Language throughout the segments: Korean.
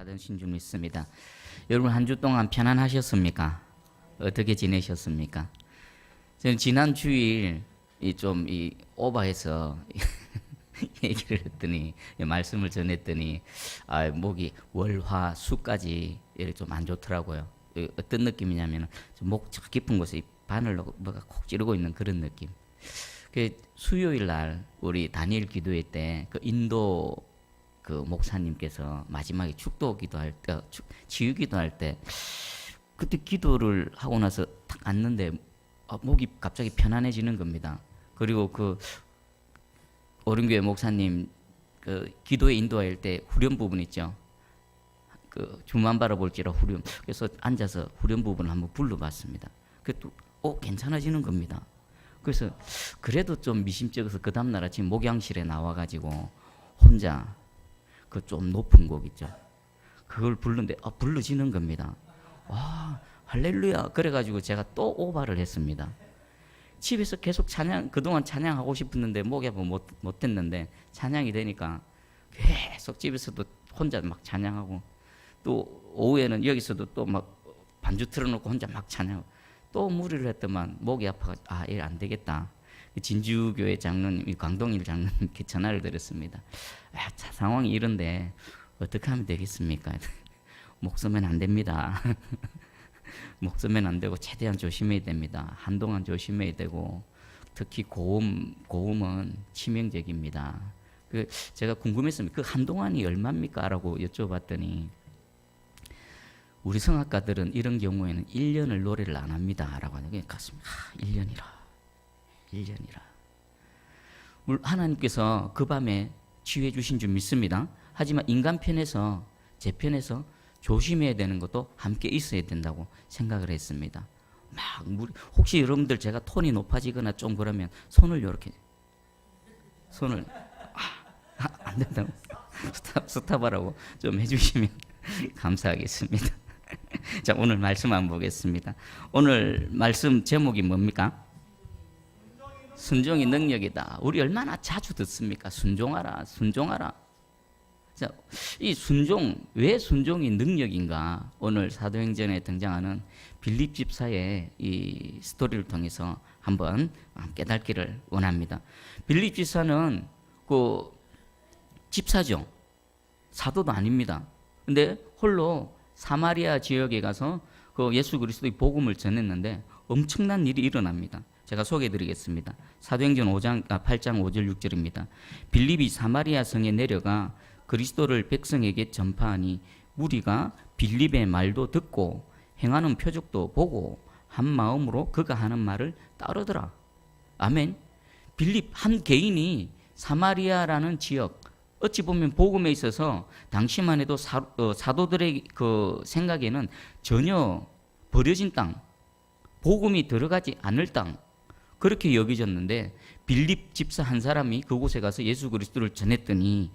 받으신 줄 믿습니다. 여러분 한 주 동안 편안하셨습니까? 어떻게 지내셨습니까? 저는 지난 주일 이 오바해서 얘기를 했더니 말씀을 전했더니 목이 월화 수까지 좀 안 좋더라고요. 어떤 느낌이냐면 목 깊은 곳에 바늘로 뭐가 콕 찌르고 있는 그런 느낌. 수요일 날 우리 다니엘 기도회 때 그 인도 그 목사님께서 마지막에 축도 기도할 때, 치유 기도할 때 그때 기도를 하고 나서 탁 앉는데 목이 갑자기 편안해지는 겁니다. 그리고 그 오륜교회 목사님 그 기도에 인도할 때 후렴 부분 있죠. 그 주만 바라볼지라 후렴. 그래서 앉아서 후렴 부분을 한번 불러봤습니다. 그래도 괜찮아지는 겁니다. 그래서 그래도 좀 미심쩍어서 그 다음날 아침 목양실에 나와가지고 혼자 그 좀 높은 곡 있죠. 그걸 부르는데 불러지는 겁니다. 와 할렐루야. 그래가지고 제가 또 오바를 했습니다. 집에서 계속 그동안 찬양하고 싶었는데 목이 아파 못했는데 찬양이 되니까 계속 집에서도 혼자 막 찬양하고 또 오후에는 여기서도 또 막 반주 틀어놓고 혼자 막 찬양하고 또 무리를 했더만 목이 아파서 일 안 되겠다. 진주교회 장로님, 강동일 장로님께 전화를 드렸습니다. 상황이 이런데 어떻게 하면 되겠습니까? 목 쓰면 안 됩니다. 목 쓰면 안 되고 최대한 조심해야 됩니다. 한동안 조심해야 되고 특히 고음은 치명적입니다. 제가 궁금했습니다. 그 한동안이 얼마입니까? 라고 여쭤봤더니 우리 성악가들은 이런 경우에는 1년을 노래를 안 합니다. 라고 하는 게 가슴 1년이라. 하나님께서 그 밤에 치유해 주신 줄 믿습니다. 하지만 인간 편에서 제 편에서 조심해야 되는 것도 함께 있어야 된다고 생각을 했습니다. 혹시 여러분들 제가 톤이 높아지거나 좀 그러면 손을 이렇게 안 된다고 스탑하라고 좀 해주시면 감사하겠습니다. 자, 오늘 말씀 한번 보겠습니다. 오늘 말씀 제목이 뭡니까? 순종이 능력이다. 우리 얼마나 자주 듣습니까? 순종하라. 자, 이 순종, 왜 순종이 능력인가? 오늘 사도행전에 등장하는 빌립 집사의 이 스토리를 통해서 한번 깨닫기를 원합니다. 빌립 집사는 그 집사죠. 사도도 아닙니다. 근데 홀로 사마리아 지역에 가서 그 예수 그리스도의 복음을 전했는데 엄청난 일이 일어납니다. 제가 소개해드리겠습니다. 사도행전 8장 5절 6절입니다. 빌립이 사마리아 성에 내려가 그리스도를 백성에게 전파하니 무리가 빌립의 말도 듣고 행하는 표적도 보고 한 마음으로 그가 하는 말을 따르더라. 아멘. 빌립 한 개인이 사마리아라는 지역, 어찌 보면 복음에 있어서 당시만 해도 사도들의 그 생각에는 전혀 버려진 땅, 복음이 들어가지 않을 땅, 그렇게 여겨졌는데 빌립 집사 한 사람이 그곳에 가서 예수 그리스도를 전했더니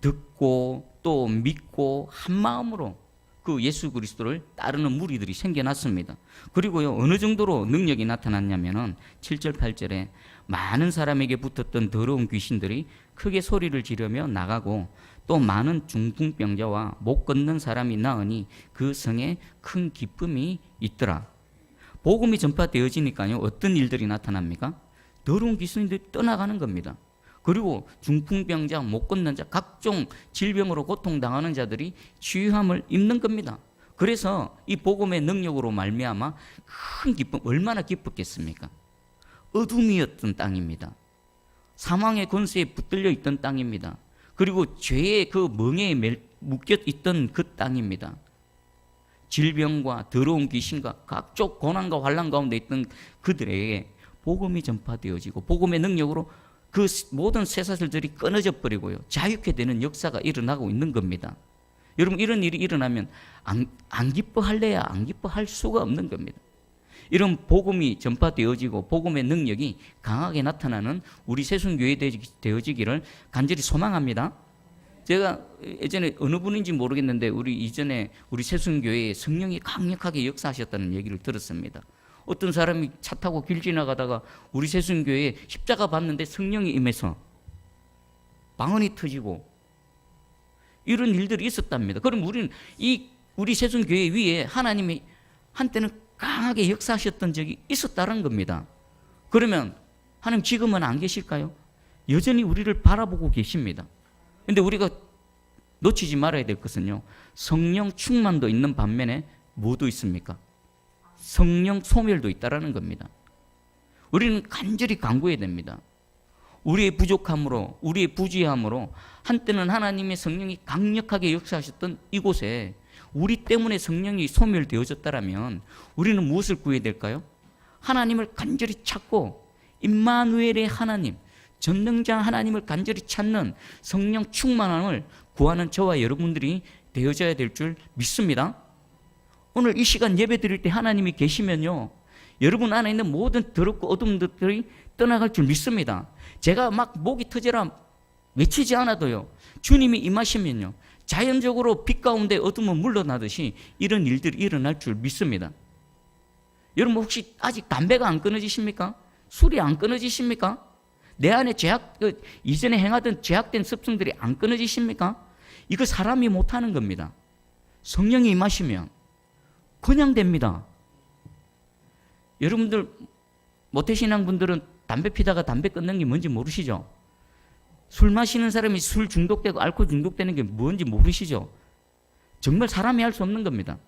듣고 또 믿고 한 마음으로 그 예수 그리스도를 따르는 무리들이 생겨났습니다. 그리고요, 어느 정도로 능력이 나타났냐면은 7절 8절에 많은 사람에게 붙었던 더러운 귀신들이 크게 소리를 지르며 나가고 또 많은 중풍병자와 못 걷는 사람이 나으니 그 성에 큰 기쁨이 있더라. 복음이 전파되어지니까요, 어떤 일들이 나타납니까? 더러운 귀신들이 떠나가는 겁니다. 그리고 중풍병자, 못 걷는 자, 각종 질병으로 고통당하는 자들이 치유함을 입는 겁니다. 그래서 이 복음의 능력으로 말미암아 큰 기쁨, 얼마나 기뻤겠습니까? 어둠이었던 땅입니다. 사망의 권세에 붙들려 있던 땅입니다. 그리고 죄의 그 멍에에 묶여 있던 그 땅입니다. 질병과 더러운 귀신과 각종 고난과 환난 가운데 있던 그들에게 복음이 전파되어지고 복음의 능력으로 그 모든 쇠사슬들이 끊어져 버리고요, 자유케 되는 역사가 일어나고 있는 겁니다. 여러분, 이런 일이 일어나면 안 기뻐할래야 안 기뻐할 수가 없는 겁니다. 이런 복음이 전파되어지고 복음의 능력이 강하게 나타나는 우리 새순교회 되어지기를 간절히 소망합니다. 제가 예전에 어느 분인지 모르겠는데 이전에 우리 새순교회에 성령이 강력하게 역사하셨다는 얘기를 들었습니다. 어떤 사람이 차 타고 길 지나가다가 우리 새순교회에 십자가 봤는데 성령이 임해서 방언이 터지고 이런 일들이 있었답니다. 그럼 우리는 우리 세순교회 위에 하나님이 한때는 강하게 역사하셨던 적이 있었다는 겁니다. 그러면 하나님 지금은 안 계실까요? 여전히 우리를 바라보고 계십니다. 그런데 우리가 놓치지 말아야 될 것은요, 성령 충만도 있는 반면에 뭐도 있습니까? 성령 소멸도 있다라는 겁니다. 우리는 간절히 간구해야 됩니다. 우리의 부족함으로, 우리의 부지함으로 한때는 하나님의 성령이 강력하게 역사하셨던 이곳에 우리 때문에 성령이 소멸되어졌다면 우리는 무엇을 구해야 될까요? 하나님을 간절히 찾고 임마누엘의 하나님, 전능자 하나님을 간절히 찾는 성령 충만함을 구하는 저와 여러분들이 되어져야 될 줄 믿습니다. 오늘 이 시간 예배 드릴 때 하나님이 계시면요, 여러분 안에 있는 모든 더럽고 어두운 것들이 떠나갈 줄 믿습니다. 제가 막 목이 터져라 외치지 않아도요, 주님이 임하시면요, 자연적으로 빛 가운데 어둠은 물러나듯이 이런 일들이 일어날 줄 믿습니다. 여러분 혹시 아직 담배가 안 끊어지십니까? 술이 안 끊어지십니까? 내 안에 이전에 행하던 죄악된 습성들이 안 끊어지십니까? 이거 사람이 못하는 겁니다. 성령이 임하시면 그냥 됩니다. 여러분들 모태신앙 분들은 담배 피다가 담배 끊는 게 뭔지 모르시죠? 술 마시는 사람이 술 중독되고 알코올 중독되는 게 뭔지 모르시죠? 정말 사람이 할 수 없는 겁니다.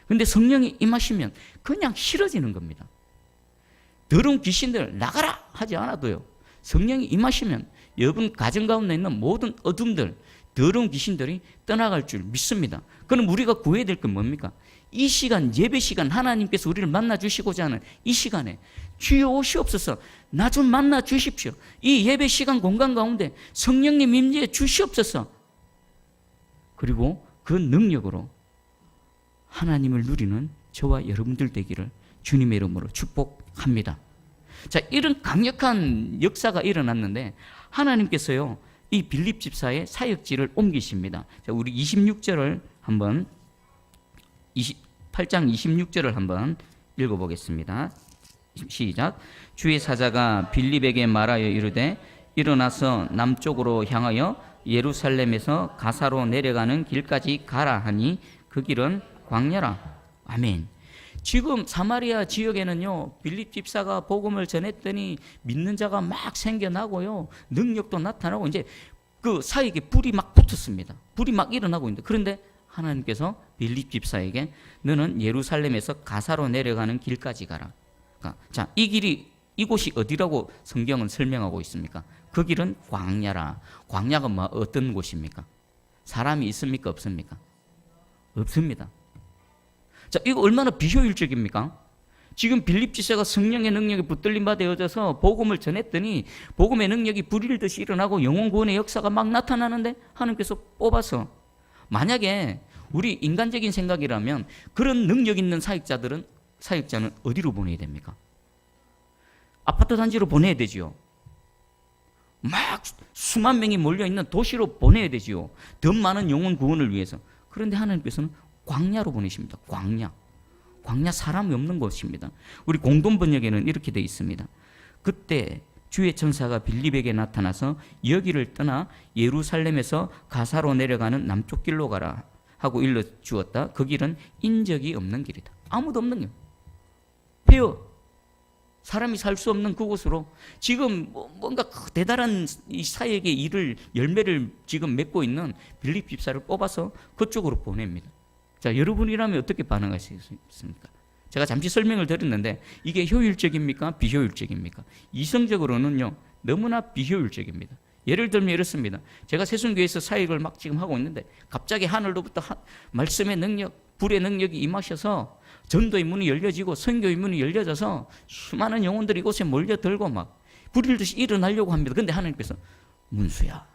그런데 성령이 임하시면 그냥 싫어지는 겁니다. 더러운 귀신들 나가라 하지 않아도요, 성령이 임하시면 여러분 가정 가운데 있는 모든 어둠들, 더러운 귀신들이 떠나갈 줄 믿습니다. 그럼 우리가 구해야 될 건 뭡니까? 이 시간, 예배 시간, 하나님께서 우리를 만나 주시고자 하는 이 시간에 주여 오시옵소서, 나 좀 만나 주십시오. 이 예배 시간 공간 가운데 성령님 임재해 주시옵소서. 그리고 그 능력으로 하나님을 누리는 저와 여러분들 되기를 주님의 이름으로 축복합니다. 자, 이런 강력한 역사가 일어났는데 하나님께서요, 이 빌립 집사의 사역지를 옮기십니다. 자, 우리 26절을 한번 8장 26절을 한번 읽어보겠습니다. 시작. 주의 사자가 빌립에게 말하여 이르되 일어나서 남쪽으로 향하여 예루살렘에서 가사로 내려가는 길까지 가라 하니 그 길은 광야라. 아멘. 지금 사마리아 지역에는요, 빌립 집사가 복음을 전했더니 믿는 자가 막 생겨나고요, 능력도 나타나고 이제 그 사이에 불이 막 붙었습니다. 불이 막 일어나고 있는데, 그런데 하나님께서 빌립 집사에게 너는 예루살렘에서 가사로 내려가는 길까지 가라. 자, 이곳이 어디라고 성경은 설명하고 있습니까? 그 길은 광야라. 광야가 어떤 곳입니까? 사람이 있습니까? 없습니까? 없습니다. 자, 이거 얼마나 비효율적입니까? 지금 빌립 집사가 성령의 능력에 붙들림 바 되어져서 복음을 전했더니 복음의 능력이 불일듯이 일어나고 영혼 구원의 역사가 막 나타나는데 하나님께서 뽑아서, 만약에 우리 인간적인 생각이라면 그런 능력 있는 사역자는 어디로 보내야 됩니까? 아파트 단지로 보내야 되지요. 막 수만 명이 몰려있는 도시로 보내야 되지요. 더 많은 영혼 구원을 위해서. 그런데 하나님께서는 광야로 보내십니다. 광야 사람이 없는 곳입니다. 우리 공동 번역에는 이렇게 되어 있습니다. 그때 주의 천사가 빌립에게 나타나서 여기를 떠나 예루살렘에서 가사로 내려가는 남쪽 길로 가라 하고 일러주었다. 그 길은 인적이 없는 길이다. 아무도 없는 길. 폐허. 사람이 살 수 없는 그곳으로 지금 뭔가 대단한 이 사역의 일을, 열매를 지금 맺고 있는 빌립 집사를 뽑아서 그쪽으로 보냅니다. 자, 여러분이라면 어떻게 반응하시겠습니까? 제가 잠시 설명을 드렸는데 이게 효율적입니까? 비효율적입니까? 이성적으로는요, 너무나 비효율적입니다. 예를 들면 이렇습니다. 제가 세순교회에서 사역을 막 지금 하고 있는데 갑자기 하늘로부터 말씀의 능력, 불의 능력이 임하셔서 전도의 문이 열려지고 선교의 문이 열려져서 수많은 영혼들이 이곳에 몰려들고 막 불일듯이 일어나려고 합니다. 그런데 하나님께서 문수야,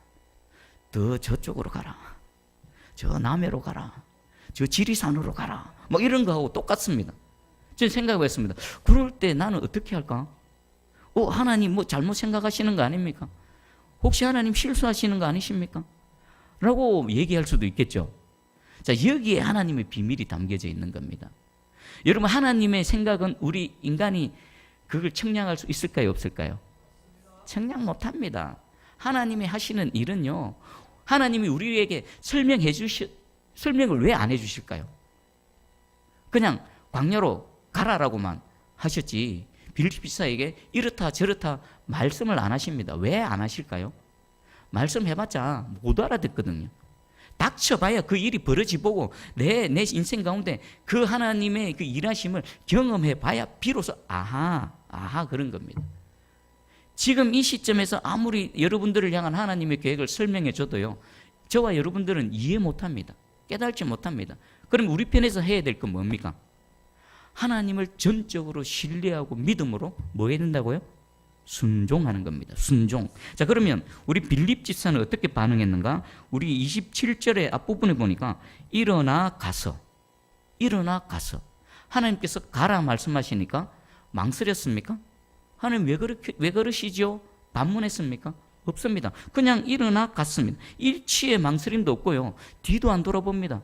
더 저쪽으로 가라, 저 남해로 가라, 저 지리산으로 가라, 뭐 이런 거하고 똑같습니다. 저는 생각해봤습니다. 그럴 때 나는 어떻게 할까? 하나님 뭐 잘못 생각하시는 거 아닙니까? 혹시 하나님 실수하시는 거 아니십니까? 라고 얘기할 수도 있겠죠. 자, 여기에 하나님의 비밀이 담겨져 있는 겁니다. 여러분, 하나님의 생각은 우리 인간이 그걸 청량할 수 있을까요? 없을까요? 청량 못합니다. 하나님이 하시는 일은요, 하나님이 우리에게 설명을 왜 안 해주실까요? 그냥 광야로 가라라고만 하셨지 빌립 집사에게 이렇다 저렇다 말씀을 안 하십니다. 왜 안 하실까요? 말씀해봤자 못 알아듣거든요. 닥쳐봐야 그 일이 벌어지보고 내 인생 가운데 그 하나님의 그 일하심을 경험해봐야 비로소 아하 그런 겁니다. 지금 이 시점에서 아무리 여러분들을 향한 하나님의 계획을 설명해 줘도요, 저와 여러분들은 이해 못합니다. 깨달지 못합니다. 그럼 우리 편에서 해야 될 건 뭡니까? 하나님을 전적으로 신뢰하고 믿음으로 뭐 해야 된다고요? 순종하는 겁니다. 순종. 자, 그러면 우리 빌립 집사는 어떻게 반응했는가? 우리 27절의 앞부분에 보니까 일어나 가서 하나님께서 가라 말씀하시니까 망설였습니까? 하나님 왜 그러시죠? 반문했습니까? 없습니다. 그냥 일어나 갔습니다. 일치의 망설임도 없고요, 뒤도 안 돌아봅니다.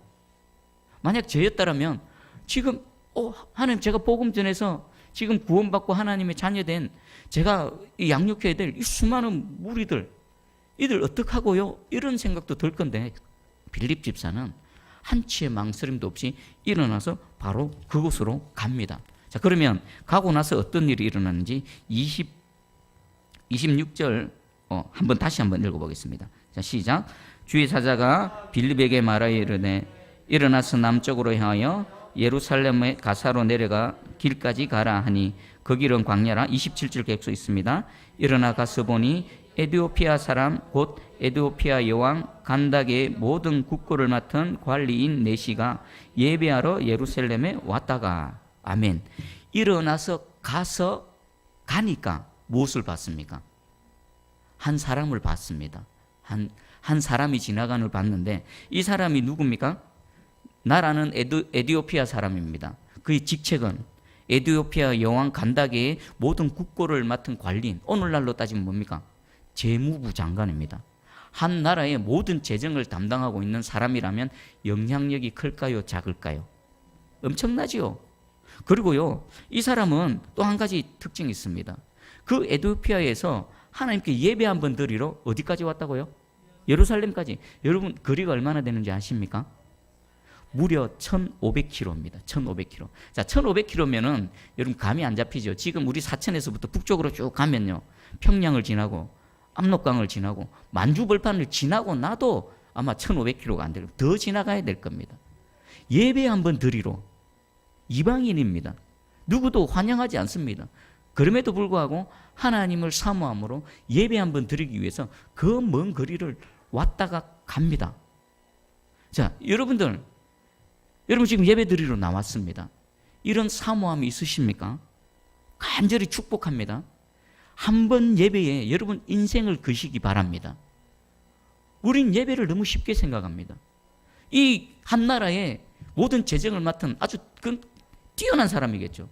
만약 저였다면 지금 하나님, 제가 복음 전해서 지금 구원받고 하나님의 자녀된 제가 양육해야 될 이 수많은 무리들, 이들 어떡하고요? 이런 생각도 들 건데 빌립 집사는 한치의 망설임도 없이 일어나서 바로 그곳으로 갑니다. 자, 그러면 가고 나서 어떤 일이 일어났는지 26절 다시 한번 읽어보겠습니다. 자, 시작. 주의 사자가 빌립에게 말하여 이르되 일어나서 남쪽으로 향하여 예루살렘의 가사로 내려가 길까지 가라 하니 그 길은 광야라. 27절 계속 있습니다. 일어나 가서 보니 에디오피아 사람 곧 에디오피아 여왕 간닥의 모든 국고를 맡은 관리인 네시가 예배하러 예루살렘에 왔다가. 아멘. 일어나서 가니까 무엇을 봤습니까? 한 사람을 봤습니다. 한 사람이 지나가는 걸 봤는데 이 사람이 누굽니까? 나라는 에디오피아 사람입니다. 그의 직책은 에디오피아 여왕 간다게의 모든 국고를 맡은 관리인, 오늘날로 따지면 뭡니까? 재무부 장관입니다. 한 나라의 모든 재정을 담당하고 있는 사람이라면 영향력이 클까요? 작을까요? 엄청나지요. 그리고요, 이 사람은 또 한 가지 특징이 있습니다. 그 에디오피아에서 하나님께 예배 한번 드리러 어디까지 왔다고요? 예루살렘까지. 여러분, 거리가 얼마나 되는지 아십니까? 무려 1,500km입니다. 1,500km. 자, 1,500km면은 여러분 감이 안 잡히죠. 지금 우리 사천에서부터 북쪽으로 쭉 가면요, 평양을 지나고 압록강을 지나고 만주벌판을 지나고 나도 아마 1,500km가 안 되고 더 지나가야 될 겁니다. 예배 한번 드리러, 이방인입니다. 누구도 환영하지 않습니다. 그럼에도 불구하고 하나님을 사모함으로 예배 한번 드리기 위해서 그 먼 거리를 왔다가 갑니다. 자, 여러분 지금 예배 드리러 나왔습니다. 이런 사모함이 있으십니까? 간절히 축복합니다. 한 번 예배에 여러분 인생을 거시기 바랍니다. 우린 예배를 너무 쉽게 생각합니다. 이 한 나라의 모든 재정을 맡은 아주 뛰어난 사람이겠죠.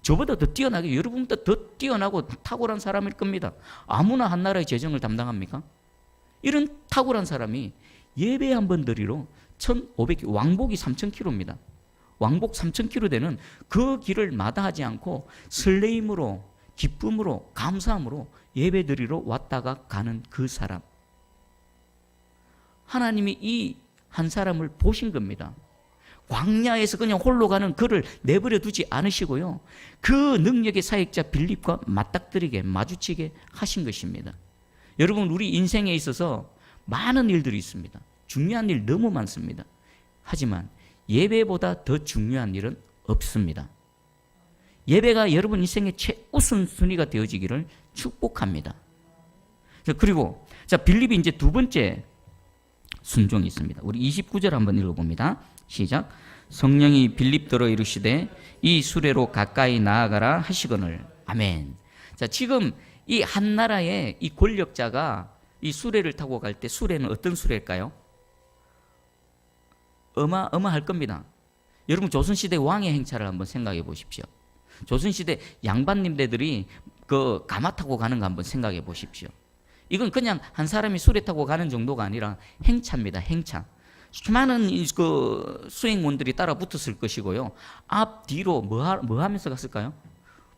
저보다 더 뛰어나게, 여러분보다 더 뛰어나고 탁월한 사람일 겁니다. 아무나 한 나라의 재정을 담당합니까? 이런 탁월한 사람이 예배 한번 드리러 1,500km, 왕복이 3,000km입니다. 왕복 3,000km 되는 그 길을 마다하지 않고 설레임으로, 기쁨으로, 감사함으로 예배 드리러 왔다가 가는 그 사람. 하나님이 이 한 사람을 보신 겁니다. 광야에서 그냥 홀로 가는 그를 내버려 두지 않으시고요, 그 능력의 사역자 빌립과 맞닥뜨리게, 마주치게 하신 것입니다. 여러분, 우리 인생에 있어서 많은 일들이 있습니다. 중요한 일 너무 많습니다. 하지만 예배보다 더 중요한 일은 없습니다. 예배가 여러분 인생의 최우선순위가 되어지기를 축복합니다. 그리고 자, 빌립이 이제 두 번째 순종이 있습니다. 우리 29절 한번 읽어봅니다. 시작. 성령이 빌립더러 이르시되 이 수레로 가까이 나아가라 하시거늘. 아멘. 자, 지금 이 한 나라의 이 권력자가 이 수레를 타고 갈 때, 수레는 어떤 수레일까요? 어마할 겁니다. 여러분, 조선시대 왕의 행차를 한번 생각해 보십시오. 조선시대 양반님들이 그 가마 타고 가는 거 한번 생각해 보십시오. 이건 그냥 한 사람이 수레 타고 가는 정도가 아니라 행차입니다. 행차. 수많은 그 수행원들이 따라 붙었을 것이고요, 앞 뒤로 뭐 하면서 갔을까요?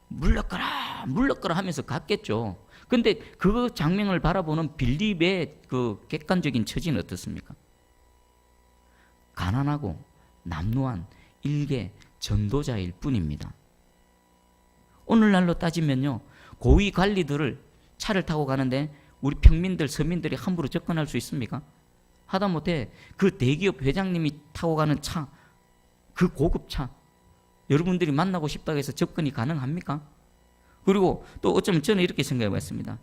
물러가라 하면서 갔겠죠. 근데 그 장면을 바라보는 빌립의 그 객관적인 처지는 어떻습니까? 가난하고 남루한 일개 전도자일 뿐입니다. 오늘날로 따지면요, 고위 관리들을 차를 타고 가는데 우리 평민들, 서민들이 함부로 접근할 수 있습니까? 하다못해 그 대기업 회장님이 타고 가는 차, 그 고급 차, 여러분들이 만나고 싶다고 해서 접근이 가능합니까? 그리고 또 어쩌면 저는 이렇게 생각해 봤습니다.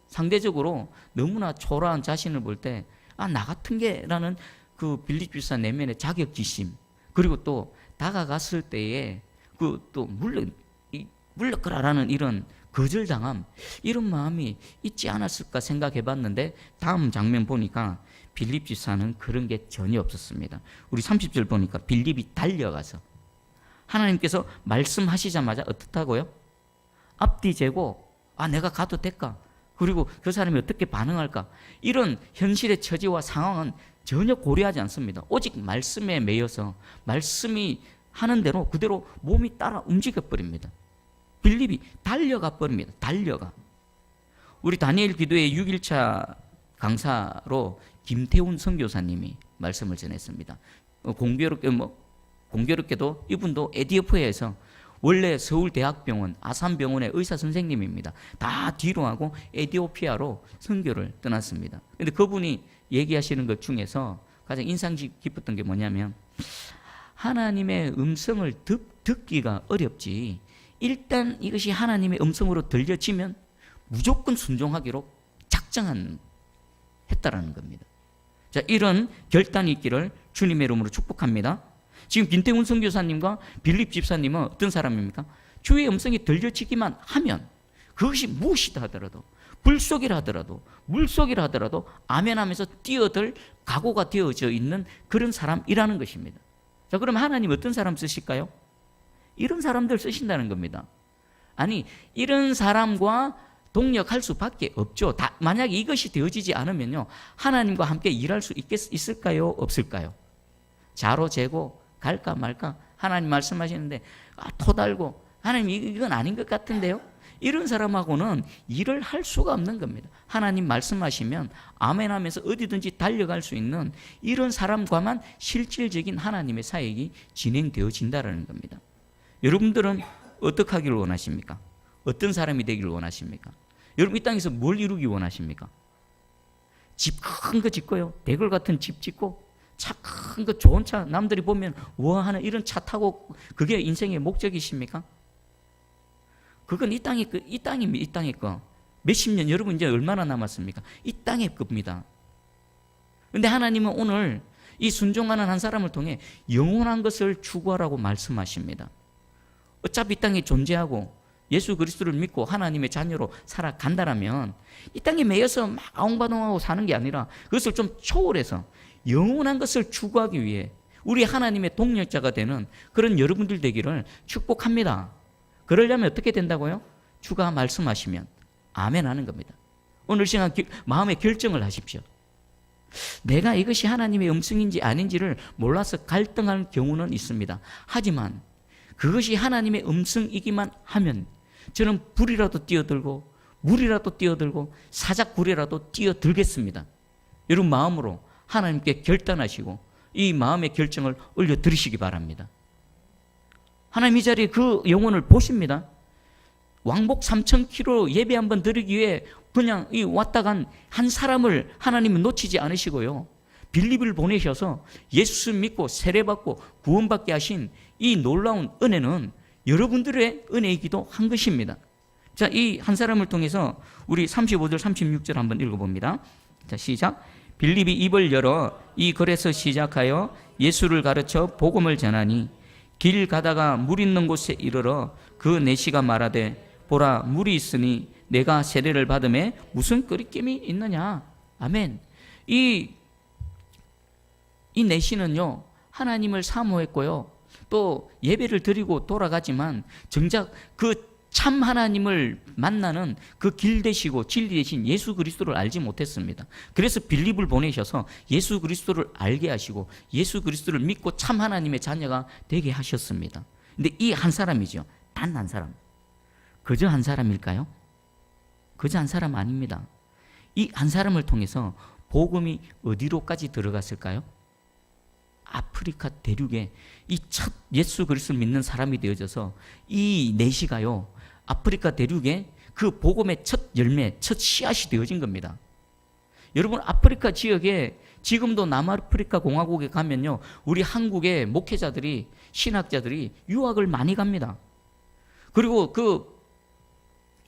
상대적으로 너무나 초라한 자신을 볼 때, 나 같은 게라는 그 빌립 집사 내면의 자격지심, 그리고 또 다가갔을 때에 또 물러거라라는 이런 거절당함, 이런 마음이 있지 않았을까 생각해 봤는데, 다음 장면 보니까 빌립 집사는 그런 게 전혀 없었습니다. 우리 30절 보니까 빌립이 달려가서 하나님께서 말씀하시자마자 어떻다고요? 앞뒤 재고 내가 가도 될까? 그리고 그 사람이 어떻게 반응할까? 이런 현실의 처지와 상황은 전혀 고려하지 않습니다. 오직 말씀에 매여서 말씀이 하는 대로 그대로 몸이 따라 움직여 버립니다. 빌립이 달려가 버립니다. 달려가. 우리 다니엘 기도의 6일차 강사로 김태훈 선교사님이 말씀을 전했습니다. 공교롭게도 이분도 에티오피아에서 원래 서울대학병원 아산병원의 의사 선생님입니다. 다 뒤로 하고 에티오피아로 선교를 떠났습니다. 그런데 그분이 얘기하시는 것 중에서 가장 인상 깊었던 게 뭐냐면, 하나님의 음성을 듣기가 어렵지, 일단 이것이 하나님의 음성으로 들려지면 무조건 순종하기로 작정했다라는 겁니다. 자, 이런 결단이 있기를 주님의 이름으로 축복합니다. 지금 김태훈 선교사님과 빌립 집사님은 어떤 사람입니까? 주의 음성이 들려지기만 하면 그것이 무엇이다 하더라도, 불속이라 하더라도 물속이라 하더라도 아멘 하면서 뛰어들 각오가 되어져 있는 그런 사람이라는 것입니다. 자, 그럼 하나님 어떤 사람 쓰실까요? 이런 사람들 쓰신다는 겁니다. 아니, 이런 사람과 동력할 수밖에 없죠. 만약에 이것이 되어지지 않으면요, 하나님과 함께 일할 수 있을까요? 없을까요? 자로 재고 갈까 말까 하나님 말씀하시는데 토 달고 하나님 이건 아닌 것 같은데요? 이런 사람하고는 일을 할 수가 없는 겁니다. 하나님 말씀하시면 아멘 하면서 어디든지 달려갈 수 있는 이런 사람과만 실질적인 하나님의 사역이 진행되어진다는 겁니다. 여러분들은 어떻게 하기를 원하십니까? 어떤 사람이 되기를 원하십니까? 여러분 이 땅에서 뭘 이루기 원하십니까? 집 큰 거 짓고요, 대걸 같은 집 짓고 차 큰 거, 좋은 차, 남들이 보면 와 하는 이런 차 타고 그게 인생의 목적이십니까? 그건 이 땅입니다. 이 땅의 거. 몇십 년, 여러분 이제 얼마나 남았습니까? 이 땅의 겁니다. 그런데 하나님은 오늘 이 순종하는 한 사람을 통해 영원한 것을 추구하라고 말씀하십니다. 어차피 이 땅에 존재하고 예수 그리스도를 믿고 하나님의 자녀로 살아간다라면 이 땅에 매여서 막 아웅바웅하고 사는 게 아니라 그것을 좀 초월해서 영원한 것을 추구하기 위해 우리 하나님의 동력자가 되는 그런 여러분들 되기를 축복합니다. 그러려면 어떻게 된다고요? 주가 말씀하시면 아멘 하는 겁니다. 오늘 시간 마음의 결정을 하십시오. 내가 이것이 하나님의 음성인지 아닌지를 몰라서 갈등하는 경우는 있습니다. 하지만 그것이 하나님의 음성이기만 하면 저는 불이라도 뛰어들고 물이라도 뛰어들고 사자굴이라도 뛰어들겠습니다. 여러분 마음으로 하나님께 결단하시고 이 마음의 결정을 올려드리시기 바랍니다. 하나님 이 자리에 그 영혼을 보십니다. 왕복 3,000km 예배 한번 드리기 위해 그냥 이 왔다 간 한 사람을 하나님은 놓치지 않으시고요, 빌립을 보내셔서 예수 믿고 세례받고 구원받게 하신 이 놀라운 은혜는 여러분들의 은혜이기도 한 것입니다. 자, 이 한 사람을 통해서 우리 35절 36절 한번 읽어봅니다. 자, 시작. 빌립이 입을 열어 이 글에서 시작하여 예수를 가르쳐 복음을 전하니 길 가다가 물 있는 곳에 이르러 그 내시가 말하되 보라 물이 있으니 내가 세례를 받음에 무슨 끄리낌이 있느냐. 아멘. 이 내시는요, 하나님을 사모했고요, 또 예배를 드리고 돌아가지만 정작 그 참 하나님을 만나는 그 길 되시고 진리 되신 예수 그리스도를 알지 못했습니다. 그래서 빌립을 보내셔서 예수 그리스도를 알게 하시고 예수 그리스도를 믿고 참 하나님의 자녀가 되게 하셨습니다. 근데 이 한 사람이죠. 단 한 사람. 그저 한 사람일까요? 그저 한 사람 아닙니다. 이 한 사람을 통해서 복음이 어디로까지 들어갔을까요? 아프리카 대륙에 이 첫 예수 그리스도를 믿는 사람이 되어져서 이 내시가요, 아프리카 대륙에 그 복음의 첫 열매, 첫 씨앗이 되어진 겁니다. 여러분, 아프리카 지역에 지금도 남아프리카 공화국에 가면요, 우리 한국의 목회자들이, 신학자들이 유학을 많이 갑니다. 그리고 그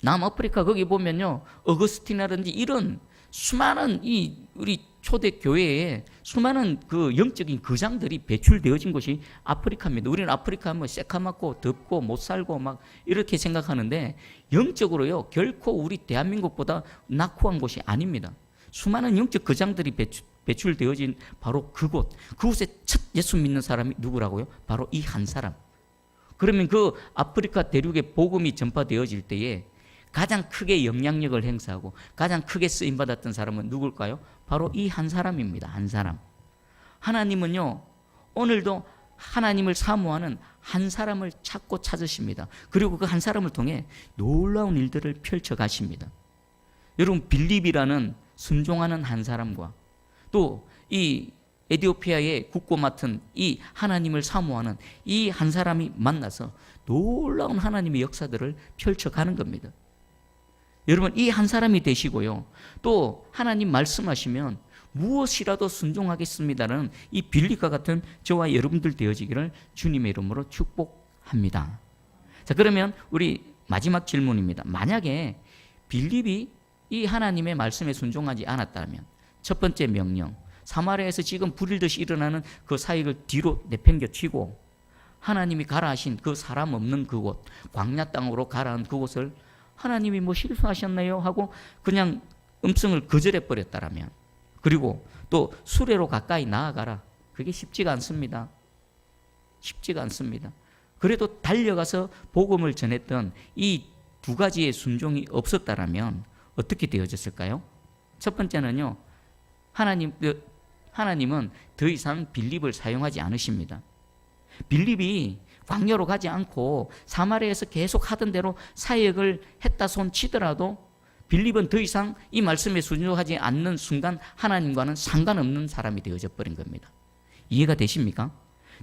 남아프리카 거기 보면요, 어거스틴이라든지 이런 수많은 이 우리 초대 교회에 수많은 그 영적인 거장들이 배출되어진 곳이 아프리카입니다. 우리는 아프리카 하면 새카맣고 덥고 못 살고 막 이렇게 생각하는데, 영적으로요 결코 우리 대한민국보다 낙후한 곳이 아닙니다. 수많은 영적 거장들이 배출되어진 바로 그곳에 첫 예수 믿는 사람이 누구라고요? 바로 이 한 사람. 그러면 그 아프리카 대륙에 복음이 전파되어질 때에 가장 크게 영향력을 행사하고 가장 크게 쓰임받았던 사람은 누굴까요? 바로 이 한 사람입니다. 한 사람. 하나님은요, 오늘도 하나님을 사모하는 한 사람을 찾고 찾으십니다. 그리고 그 한 사람을 통해 놀라운 일들을 펼쳐 가십니다. 여러분, 빌립이라는 순종하는 한 사람과 또 이 에티오피아의 국고 맡은 이 하나님을 사모하는 이 한 사람이 만나서 놀라운 하나님의 역사들을 펼쳐가는 겁니다. 여러분, 이 한 사람이 되시고요, 또 하나님 말씀하시면 무엇이라도 순종하겠습니다라는 이 빌립과 같은 저와 여러분들 되어지기를 주님의 이름으로 축복합니다. 자, 그러면 우리 마지막 질문입니다. 만약에 빌립이 이 하나님의 말씀에 순종하지 않았다면, 첫 번째 명령, 사마리아에서 지금 불일듯이 일어나는 그 사역을 뒤로 내팽겨 치고 하나님이 가라 하신 그 사람 없는 그곳, 광야 땅으로 가라 한 그곳을 하나님이 뭐 실수하셨나요? 하고 그냥 음성을 거절해 버렸다라면, 그리고 또 수레로 가까이 나아가라, 그게 쉽지가 않습니다. 쉽지가 않습니다. 그래도 달려가서 복음을 전했던 이 두 가지의 순종이 없었다라면 어떻게 되어졌을까요? 첫 번째는요, 하나님은 더 이상 빌립을 사용하지 않으십니다. 빌립이 광야로 가지 않고 사마리아에서 계속 하던 대로 사역을 했다 손 치더라도 빌립은 더 이상 이 말씀에 순종하지 않는 순간 하나님과는 상관없는 사람이 되어져 버린 겁니다. 이해가 되십니까?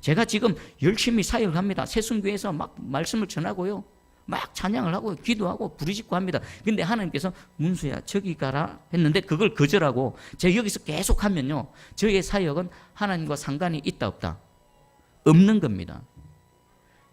제가 지금 열심히 사역을 합니다. 새순교회에서 막 말씀을 전하고요, 막 찬양을 하고 기도하고 부르짖고 합니다. 근데 하나님께서 문수야 저기 가라 했는데 그걸 거절하고 제가 여기서 계속 하면요, 저의 사역은 하나님과 상관이 있다 없다? 없는 겁니다.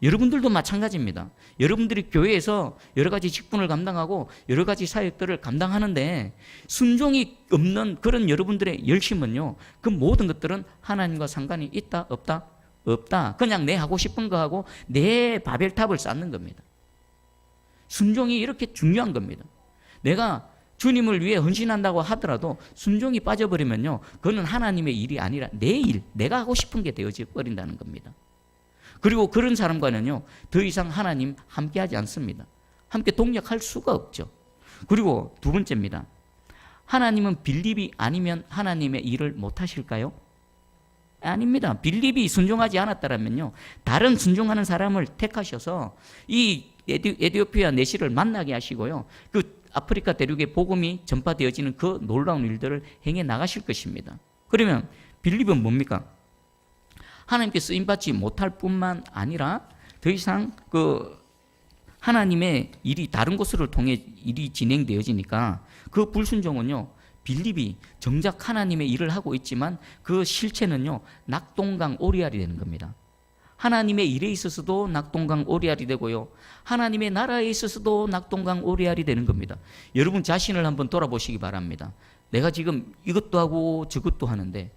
여러분들도 마찬가지입니다. 여러분들이 교회에서 여러 가지 직분을 감당하고 여러 가지 사역들을 감당하는데 순종이 없는 그런 여러분들의 열심은요, 그 모든 것들은 하나님과 상관이 있다 없다? 없다. 그냥 내 하고 싶은 거 하고 내 바벨탑을 쌓는 겁니다. 순종이 이렇게 중요한 겁니다. 내가 주님을 위해 헌신한다고 하더라도 순종이 빠져버리면요, 그건 하나님의 일이 아니라 내 일, 내가 하고 싶은 게 되어져 버린다는 겁니다. 그리고 그런 사람과는요, 더 이상 하나님 함께하지 않습니다. 함께 동력할 수가 없죠. 그리고 두 번째입니다. 하나님은 빌립이 아니면 하나님의 일을 못 하실까요? 아닙니다. 빌립이 순종하지 않았다면요, 다른 순종하는 사람을 택하셔서 이 에티오피아 내시를 만나게 하시고요, 그 아프리카 대륙의 복음이 전파되어지는 그 놀라운 일들을 행해 나가실 것입니다. 그러면 빌립은 뭡니까? 하나님께 쓰임받지 못할 뿐만 아니라 더 이상 그 하나님의 일이 다른 곳을 통해 일이 진행되어지니까 그 불순종은요, 빌립이 정작 하나님의 일을 하고 있지만 그 실체는요, 낙동강 오리알이 되는 겁니다. 하나님의 일에 있어서도 낙동강 오리알이 되고요, 하나님의 나라에 있어서도 낙동강 오리알이 되는 겁니다. 여러분 자신을 한번 돌아보시기 바랍니다. 내가 지금 이것도 하고 저것도 하는데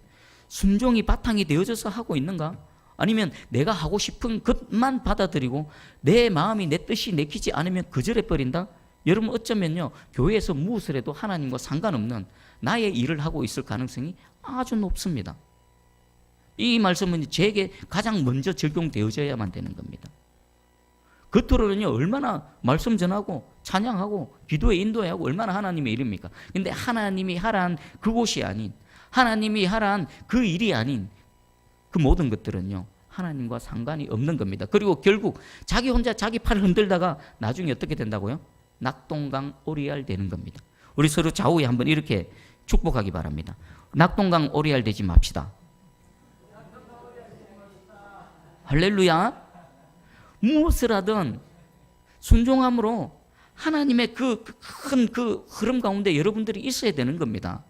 순종이 바탕이 되어져서 하고 있는가? 아니면 내가 하고 싶은 것만 받아들이고 내 마음이 내 뜻이 내키지 않으면 거절해버린다? 여러분, 어쩌면요, 교회에서 무엇을 해도 하나님과 상관없는 나의 일을 하고 있을 가능성이 아주 높습니다. 이 말씀은 제게 가장 먼저 적용되어져야만 되는 겁니다. 겉으로는요, 얼마나 말씀 전하고 찬양하고 기도에 인도하고 얼마나 하나님의 일입니까? 근데 하나님이 하란 그곳이 아닌, 하나님이 하란 그 일이 아닌 그 모든 것들은요, 하나님과 상관이 없는 겁니다. 그리고 결국 자기 혼자 자기 팔을 흔들다가 나중에 어떻게 된다고요? 낙동강 오리알 되는 겁니다. 우리 서로 좌우에 한번 이렇게 축복하기 바랍니다. 낙동강 오리알 되지 맙시다. 할렐루야. 무엇을 하든 순종함으로 하나님의 그 큰 그 흐름 가운데 여러분들이 있어야 되는 겁니다.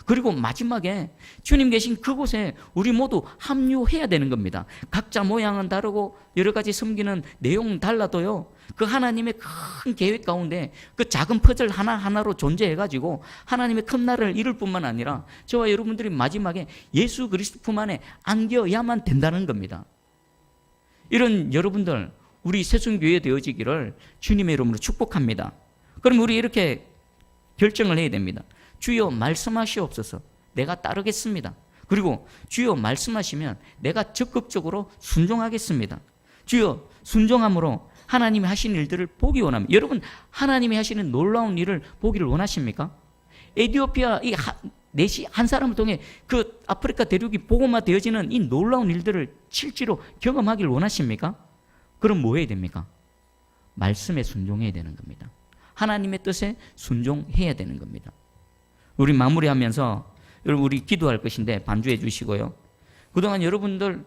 그리고 마지막에 주님 계신 그곳에 우리 모두 합류해야 되는 겁니다. 각자 모양은 다르고 여러 가지 섬기는 내용은 달라도요, 그 하나님의 큰 계획 가운데 그 작은 퍼즐 하나하나로 존재해가지고 하나님의 큰 나라를 이룰 뿐만 아니라 저와 여러분들이 마지막에 예수 그리스도 품 안에 안겨야만 된다는 겁니다. 이런 여러분들, 우리 새순교회 되어지기를 주님의 이름으로 축복합니다. 그럼 우리 이렇게 결정을 해야 됩니다. 주여 말씀하시옵소서. 내가 따르겠습니다. 그리고 주여 말씀하시면 내가 적극적으로 순종하겠습니다. 주여 순종함으로 하나님이 하시는 일들을 보기 원합니다. 여러분, 하나님이 하시는 놀라운 일을 보기를 원하십니까? 에티오피아 이 넷이 한 사람을 통해 그 아프리카 대륙이 복음화 되어지는 이 놀라운 일들을 실제로 경험하기를 원하십니까? 그럼 뭐 해야 됩니까? 말씀에 순종해야 되는 겁니다. 하나님의 뜻에 순종해야 되는 겁니다. 우리 마무리하면서 여러분, 우리 기도할 것인데 반주해 주시고요. 그동안 여러분들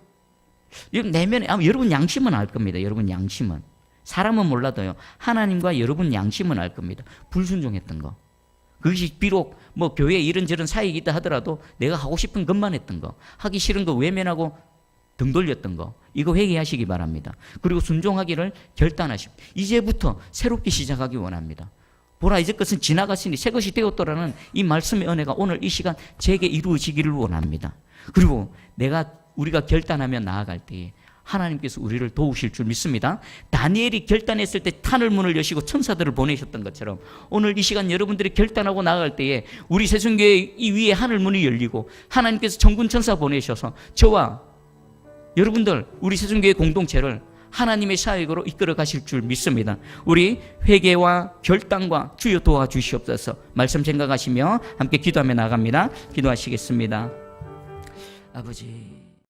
내면에 여러분 양심은 알 겁니다. 여러분 양심은, 사람은 몰라도요, 하나님과 여러분 양심은 알 겁니다. 불순종했던 거, 그것이 비록 뭐 교회에 이런저런 사역이다 하더라도 내가 하고 싶은 것만 했던 거, 하기 싫은 거 외면하고 등 돌렸던 거, 이거 회개하시기 바랍니다. 그리고 순종하기를 결단하십시오. 이제부터 새롭게 시작하기 원합니다. 보라, 이제 것은 지나갔으니 새 것이 되었더라는 이 말씀의 은혜가 오늘 이 시간 제게 이루어지기를 원합니다. 그리고 우리가 결단하며 나아갈 때에 하나님께서 우리를 도우실 줄 믿습니다. 다니엘이 결단했을 때 하늘 문을 여시고 천사들을 보내셨던 것처럼 오늘 이 시간 여러분들이 결단하고 나아갈 때에 우리 새순교회 이 위에 하늘 문이 열리고 하나님께서 정군 천사 보내셔서 저와 여러분들, 우리 새순교회 공동체를 하나님의 사역으로 이끌어 가실 줄 믿습니다. 우리 회개와 결단과 주여 도와주시옵소서. 말씀 생각하시며 함께 기도하며 나갑니다. 기도하시겠습니다. 아버지,